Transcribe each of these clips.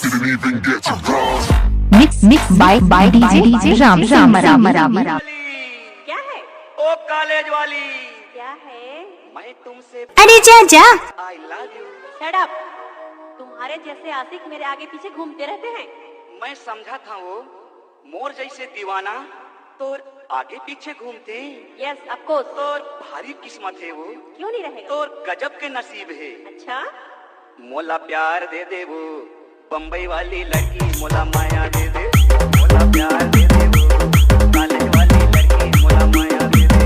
Didn't even get to cross. Mix by DJ Ram. क्या है? ओ college वाली, क्या है? मैं तुमसे अरे जा I love you. Shut up. तुम्हारे जैसे आशिक मेरे आगे पीछे घूमते रहते हैं। मैं समझा था वो मोर जैसे दीवाना तो आगे पीछे घूमते। Yes of course. तो भारी किस्मत है वो, क्यों नहीं रहेगा? तो गजब के नसीब है। अच्छा, मोला प्यार दे दे वो बम्बई वाली लड़की, मोला माया दे दे, मोला प्यार दे दे वो कॉलेज वाली लड़की, मोला माया दे दे,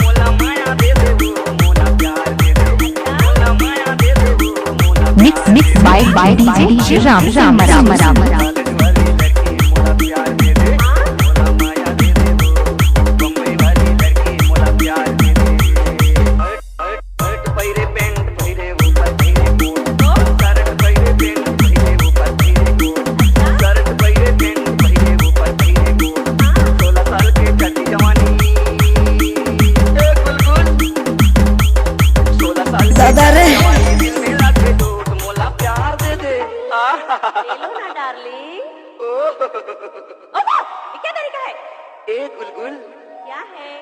मोला माया दे दे वो, मोला प्यार दे दे, मोला माया दे दे वो, मोला Mix by DJ Ram. College वाली लड़की, मोला प्यार दे दे, मोला माया दे दे वो बम्बई वाली लड़की, मोला प्यार दे दे। हट पैरे पेंट पैरे ऊपर पैरे कोट, शर्ट पैरे पेंट पैरे ऊपर पैरे कोट, शर्ट पैरे पेंट पैरे ऊपर पैरे कोट, 16 साल के चढ़ी जवानी ए गुलगुल, 16 साल दादा रे। की जवानी दिल में लाके टूट, मोला प्यार दे दे। ले लो ना डार्लिंग। ये क्या तरीका है? ए गुलगुल, क्या है?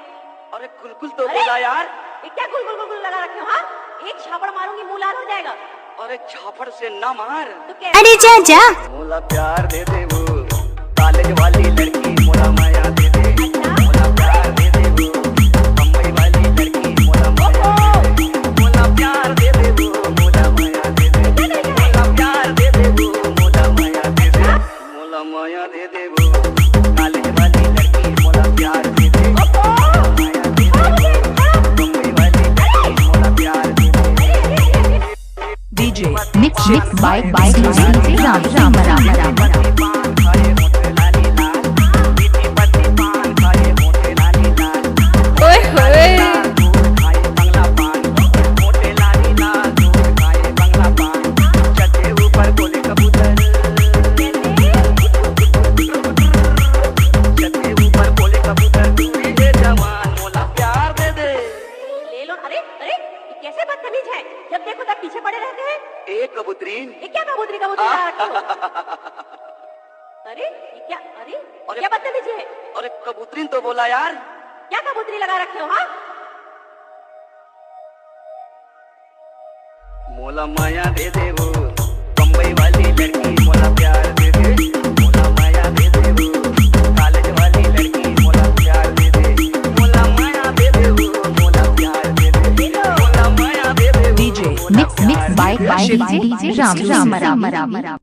अरे गुलगुल तो अरे! बोला यार। ये क्या गुल गुल गुल गुल लगा रखे हो? हाँ, एक छापड़ मारूंगी मुंह लाल हो जाएगा। अरे झापड़ से न मार, तो क्या? अरे जा मोला प्यार दे दे वो कॉलेज वाली लड़की, मोला माया दे दे, मोला प्यार दे दे वो बम्बई वाली लड़की, मोला माया दे दे, मोला प्यार दे दे वो, मोला माया दे दे, मोला प्यार दे दे वो, मोला माया दे दे, मोला माया दे दे वो कॉलेज वाली लड़की, मोला प्यार दे दे, मोला माया दे दे वो बम्बई वाली लड़की, मोला प्यार दे दे। Mix by DJ Ram. पान खाए मोटे लाली लाल, मीठी पत्ती पान खाए मोटे लाली लाल, ओए होए। दूध खाए बंगला पान, मोटे लाली लाल दूध खाए बंगला पान, छत के ऊपर बोले कबूतर, छत के ऊपर बोले कबूतर, तू ये जवान मोला प्यार दे दे। ले लो। अरे अरे, ये कैसे बदतमीज है? जब देखो तब पीछे पड़े रहते हैं। ए कबूतरीन, ये क्या कबूतरी कबूतरी लगा रखे हो? अरे ये क्या? अरे अरे- क्या बदतमीजी है? अरे कबूतरीन तो बोला यार। क्या कबूतरी लगा रखे हो? हाँ, मोला माया दे दे वो बम्बई वाली लड़की, मोला प्यार दे दे, मोला माया दे दे वो कॉलेज वाली लड़की, मोला प्यार दे दे, मोला माया दे दे वो, मोला प्यार दे दे, मोला माया दे दे वो, मोला Mix by DJ Ram.